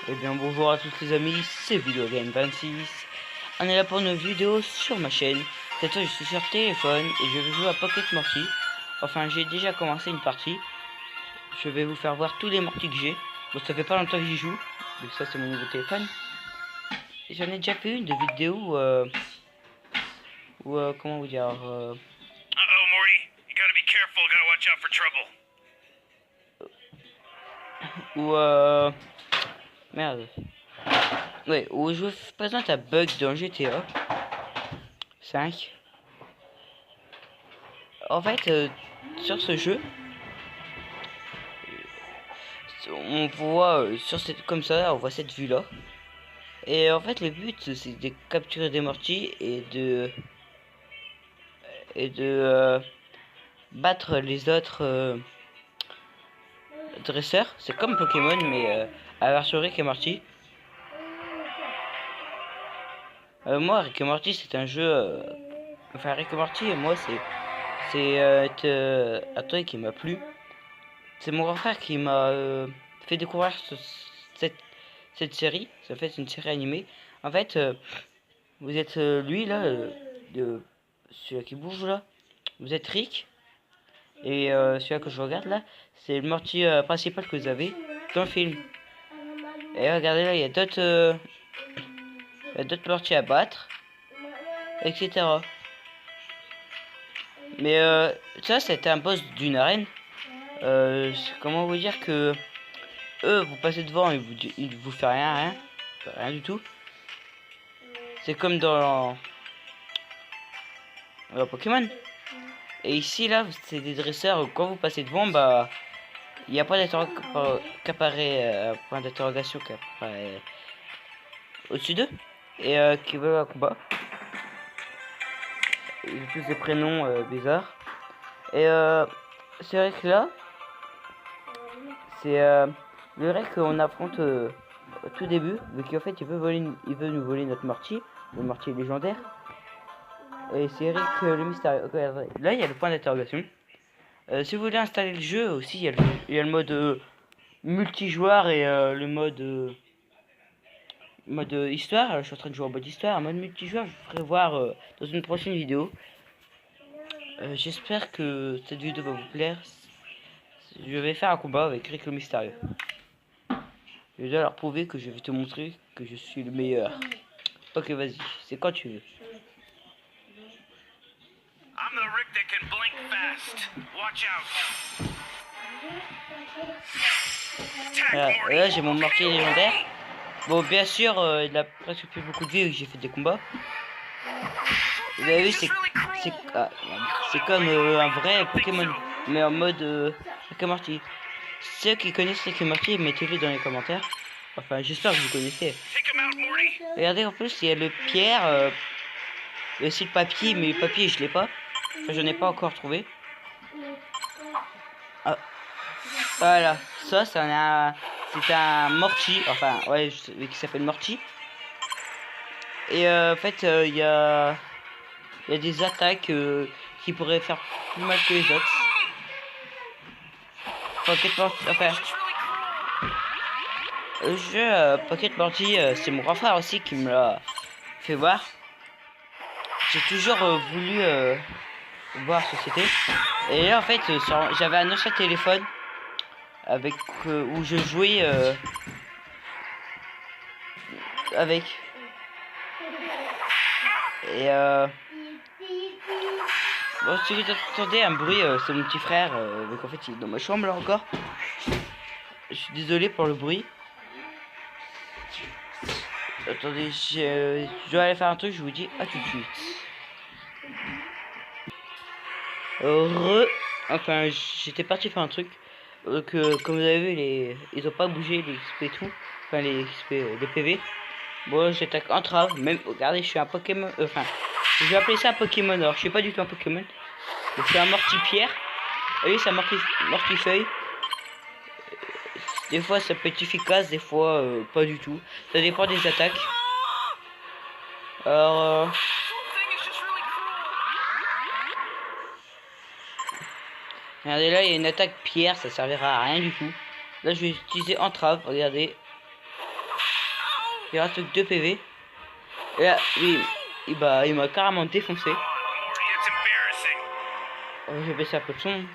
Eh bien bonjour à tous les amis, c'est VideoGame26. On est là pour une vidéo sur ma chaîne. Cette fois je suis sur téléphone et je vais jouer à Pocket Morty. Enfin j'ai déjà commencé une partie. Je vais vous faire voir tous les Morty que j'ai. Bon ça fait pas longtemps que j'y joue. Donc ça c'est mon nouveau téléphone. J'en ai déjà fait une de vidéo comment vous dire Uh-oh, Morty. You gotta be careful, gotta watch out for trouble. Merde. Ouais, où je vous présente un bug dans GTA 5. En fait, sur ce jeu, on voit sur cette comme ça, on voit cette vue là. Et en fait, le but c'est de capturer des Morty et de battre les autres dresseurs. C'est comme Pokémon, mais à la version Rick et Morty. Moi, Rick et Morty, c'est un jeu. Enfin, Rick et Morty, moi, c'est un truc qui m'a plu. C'est mon grand frère qui m'a fait découvrir cette série. Ça fait une série animée. En fait, vous êtes lui là, celui qui bouge là. Vous êtes Rick. Et celui que je regarde là, c'est le Morty principal que vous avez dans le film. Et regardez là, il y a d'autres Morty à battre, etc. Mais ça, c'était un boss d'une arène. Comment vous dire que eux, vous passez devant et ils vous fait rien du tout. C'est comme dans Pokémon. Et ici là, c'est des dresseurs. Quand vous passez devant, bah, il n'y a pas point d'interrogation qui apparaît au-dessus d'eux et qui veut un combat. Ils ont tous des prénoms bizarres. Et c'est vrai que là, c'est vrai qu'on affronte au tout début, vu qu'en fait il veut nous voler notre Morty, le Morty légendaire. Et c'est Eric le mystérieux. Okay, là il y a le point d'interrogation. Si vous voulez installer le jeu aussi, il y a le mode multijoueur et le mode histoire. Je suis en train de jouer en mode histoire. En mode multijoueur, je vous ferai voir dans une prochaine vidéo. J'espère que cette vidéo va vous plaire. Je vais faire un combat avec Rick le mystérieux. Je dois leur prouver que je vais te montrer que je suis le meilleur. Ok, vas-y, c'est quand tu veux. I'm the Rick that can blink fast. Watch out. Voilà, là j'ai mon Morty légendaire. Bon, bien sûr, il a presque plus beaucoup de vie et j'ai fait des combats. Vous avez vu, c'est comme un vrai Pokémon, mais en mode Rick et Morty. Ceux qui connaissent Rick et Morty, mettez-le dans les commentaires. Enfin, j'espère que vous connaissez. Regardez, en plus, il y a le pierre, il y a aussi le papier, mais le papier, je l'ai pas. Enfin, j'en ai pas encore trouvé. Ah. Voilà, ça, c'est un Morty, enfin, ouais, qui s'appelle Morty. Et en fait, il y a des attaques qui pourraient faire plus mal que les autres. Pocket Morty, enfin, le jeu Pocket Morty, c'est mon grand frère aussi qui me l'a fait voir. J'ai toujours voulu voir ce que c'était. Et là, en fait, j'avais un ancien téléphone avec où je jouais avec. Et bon, si vous entendez un bruit, c'est mon petit frère. Donc en fait, il est dans ma chambre là encore. Je suis désolé pour le bruit. Attendez, je dois aller faire un truc, je vous dis à tout de suite. Enfin, j'étais parti faire un truc. Donc, comme vous avez vu, ils ont pas bougé les XP et tout. Enfin, les XP, les PV. Bon, j'attaque entrave. Même, regardez, je suis un Pokémon. Enfin, je vais appeler ça un Pokémon. Alors, je suis pas du tout un Pokémon. Donc, c'est un Morty-Pierre. Oui, c'est un Mortifeuille. Des fois, ça peut être efficace, des fois, pas du tout. Ça dépend des attaques. Alors, regardez là, il y a une attaque pierre, ça servira à rien du tout. Là, je vais utiliser entrave, regardez. Il reste que 2 PV. Et là, oui, il m'a carrément défoncé. Morty, it's embarrassing. J'ai baissé un peu de son.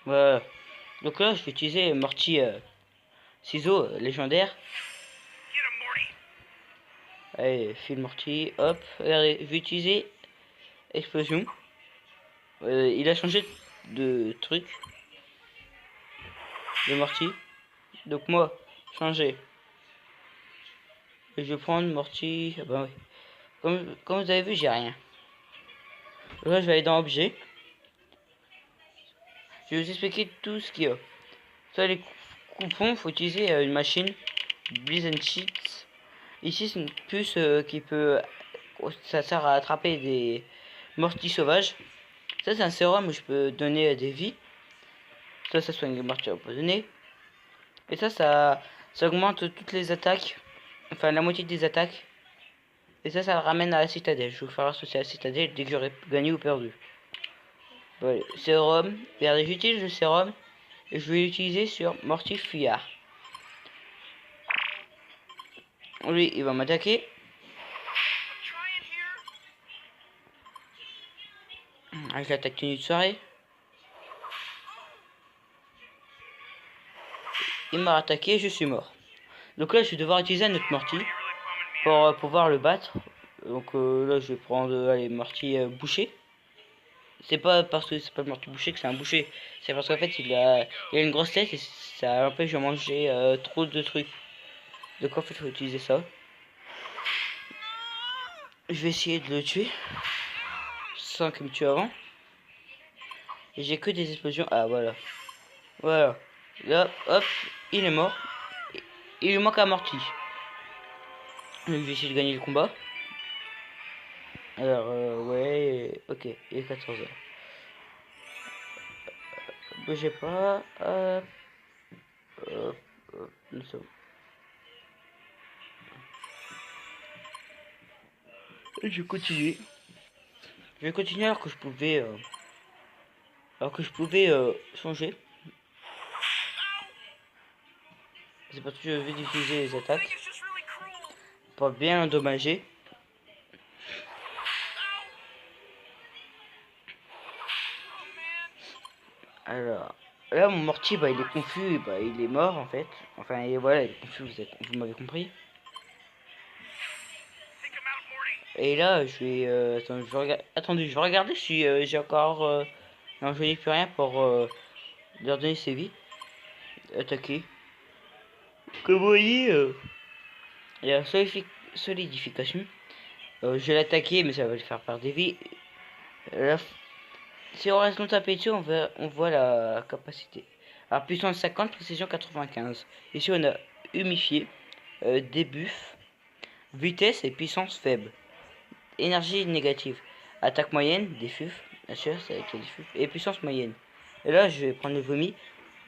Voilà. Donc là, je vais utiliser Morty ciseaux légendaire. Get him, Morty. Allez, fil Morty, hop. Regardez, je vais utiliser explosion. Il a changé de truc. De Morty. Donc moi, changer. Et je vais prendre Morty. Ah bah oui. Comme vous avez vu, j'ai rien. Là, je vais aller dans objet. Je vais vous expliquer tout ce qu'il y a. Ça, les coupons, faut utiliser une machine Bliss and Cheats. Ici, c'est une puce qui peut. Ça sert à attraper des mortis sauvages. Ça, c'est un sérum où je peux donner des vies. Ça soigne les mortiers empoisonnés. Et ça augmente toutes les attaques. Enfin, la moitié des attaques. Et ça le ramène à la citadelle. Je vais vous faire associer à la citadelle dès que j'aurai gagné ou perdu. Voilà, sérum. Regardez, j'utilise le sérum. Et je vais l'utiliser sur Morty Fuyard. Lui, il va m'attaquer. Avec l'attaque tenue de soirée. Il m'a attaqué, je suis mort. Donc là, je vais devoir utiliser un autre Morty pour pouvoir le battre. Donc là, je vais prendre allez, Morty boucher. C'est pas parce que c'est pas le Morty boucher que c'est un boucher. C'est parce qu'en fait, il a une grosse tête et ça empêche de manger trop de trucs. Donc en fait, il faut utiliser ça. Je vais essayer de le tuer sans qu'il me tue avant. Et j'ai que des explosions. Ah voilà. Voilà. Là, hop, il est mort. Il lui manque un Morty. Je vais essayer de gagner le combat. Alors, ouais, ok, il est 14h. Bougez pas. Hop, hop, hop, nous sommes. Et je vais continuer. Je vais continuer alors que je pouvais. Changer. C'est parce que je vais utiliser les attaques. Pour bien endommager. Alors, là mon Morty, bah il est confus, bah il est mort en fait. Enfin, et voilà, il est confus, vous m'avez compris. Et là, je vais, attendez, je vais regarder si j'ai encore, non, je n'ai plus rien pour leur donner ses vies. Attaquer. Comme vous voyez, il y a solidification. Je vais l'attaquer, mais ça va le faire perdre des vies. Là, si on reste longtemps appuyé dessus, on voit la capacité. Alors, puissance 50, précision 95. Ici, on a humifié, débuff, vitesse et puissance faible. Énergie négative. Attaque moyenne, défuf. Bien sûr, c'est avec le défuf. Et puissance moyenne. Et là, je vais prendre le vomi.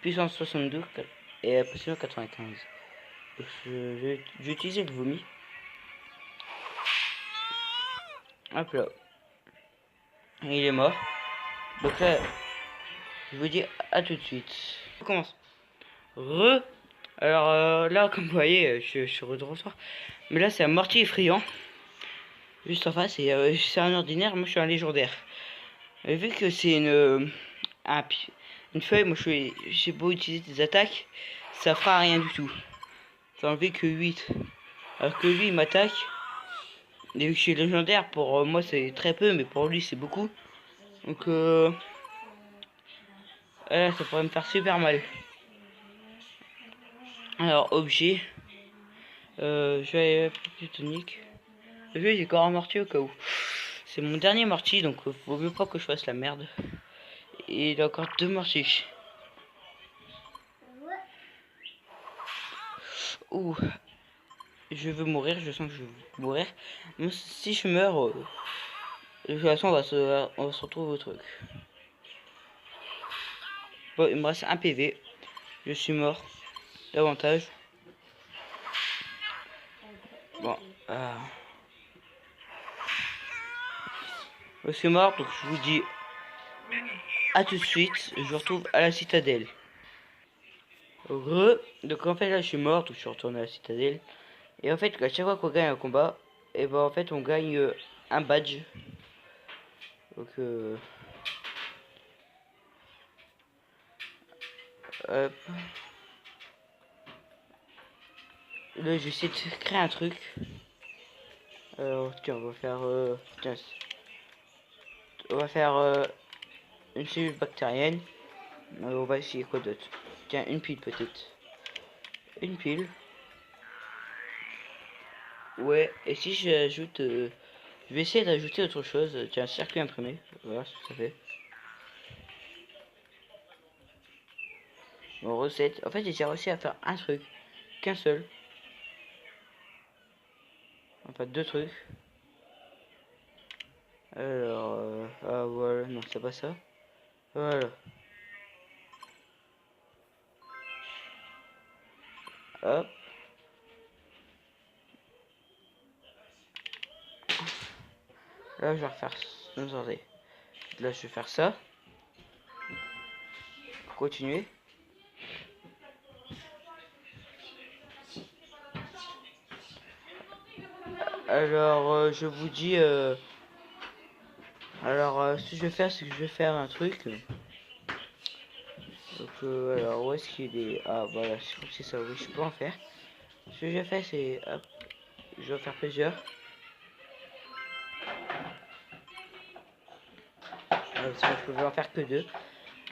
Puissance 62 et précision 95. Donc, je vais utiliser le vomi. Hop là. Et il est mort. Donc là, je vous dis à tout de suite. On commence. Alors là, comme vous voyez, je suis de retour. Mais là, c'est un mortier effrayant. Juste en face, et c'est un ordinaire. Moi, je suis un légendaire. Et vu que c'est une feuille, moi, j'ai beau utiliser des attaques, ça fera rien du tout. Ça enlevé que 8. Alors que lui, il m'attaque. Et vu que je suis légendaire, pour moi, c'est très peu, mais pour lui, c'est beaucoup. Donc, ça pourrait me faire super mal. Alors, objet. Je vais aller plus tonique. J'ai encore un mortier au cas où. C'est mon dernier mortier, donc vaut mieux pas que je fasse la merde. Et il a encore 2 mortiers. Ouh. Je veux mourir, je sens que je vais mourir. Moi, si je meurs, de toute façon, on va se retrouver au truc. Bon, il me reste un PV. Je suis mort. Davantage. Bon. Je suis mort, donc je vous dis à tout de suite. Je vous retrouve à la citadelle. Donc en fait là je suis mort, donc je suis retourné à la citadelle. Et en fait à chaque fois qu'on gagne un combat, et ben en fait on gagne un badge. Donc hop. Là je vais essayer de créer un truc. Alors tiens on va faire tiens, on va faire une cellule bactérienne. On va essayer quoi d'autre. Tiens une pile peut-être. Une pile. Ouais, et si j'ajoute... je vais essayer d'ajouter autre chose. Tiens, circuit imprimé. Voilà ce que ça fait. Bon, recette. En fait, j'ai réussi à faire un truc. Qu'un seul. Enfin, deux trucs. Alors... ah, voilà. Non, c'est pas ça. Voilà. Hop. Là, je vais refaire... Non, attendez. Là, je vais faire ça. Pour continuer. Alors, je vous dis... alors, ce que je vais faire, c'est que je vais faire un truc. Donc, alors, où est-ce qu'il est? Ah, voilà, je crois que c'est ça, oui, je peux en faire. Ce que je fais, c'est... Hop, je vais faire plusieurs. Ça, je peux en faire que deux.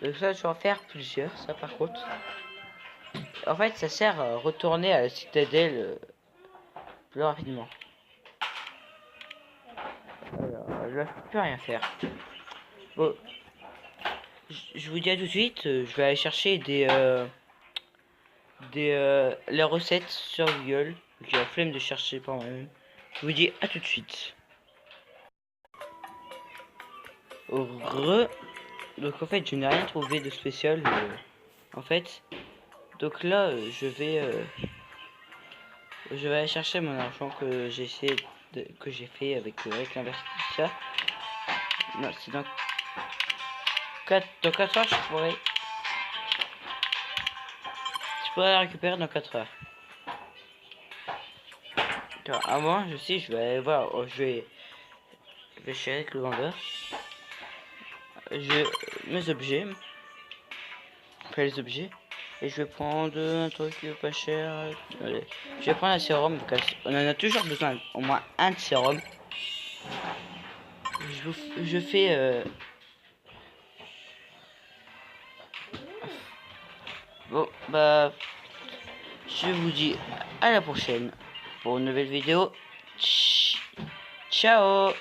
Donc ça, je vais en faire plusieurs, ça par contre. En fait, ça sert à retourner à la citadelle plus rapidement. Alors, je vais plus rien faire. Bon, je vous dis à tout de suite, je vais aller chercher les recettes sur Google. J'ai la flemme de chercher par moi-même. Je vous dis à tout de suite. Donc en fait, je n'ai rien trouvé de spécial. En fait, donc là, je vais aller chercher mon argent que j'ai essayé que j'ai fait avec l'investisseur. Non, c'est dans 4 heures, je pourrais la récupérer dans 4 heures. Avant, je sais, je vais aller voir, je vais chez avec le vendeur. Mes objets, enfin les objets, et je vais prendre un truc pas cher. Allez, je vais prendre un sérum, parce qu'on en a toujours besoin, au moins un de sérum. Je fais bon, bah, je vous dis à la prochaine pour une nouvelle vidéo. Ciao.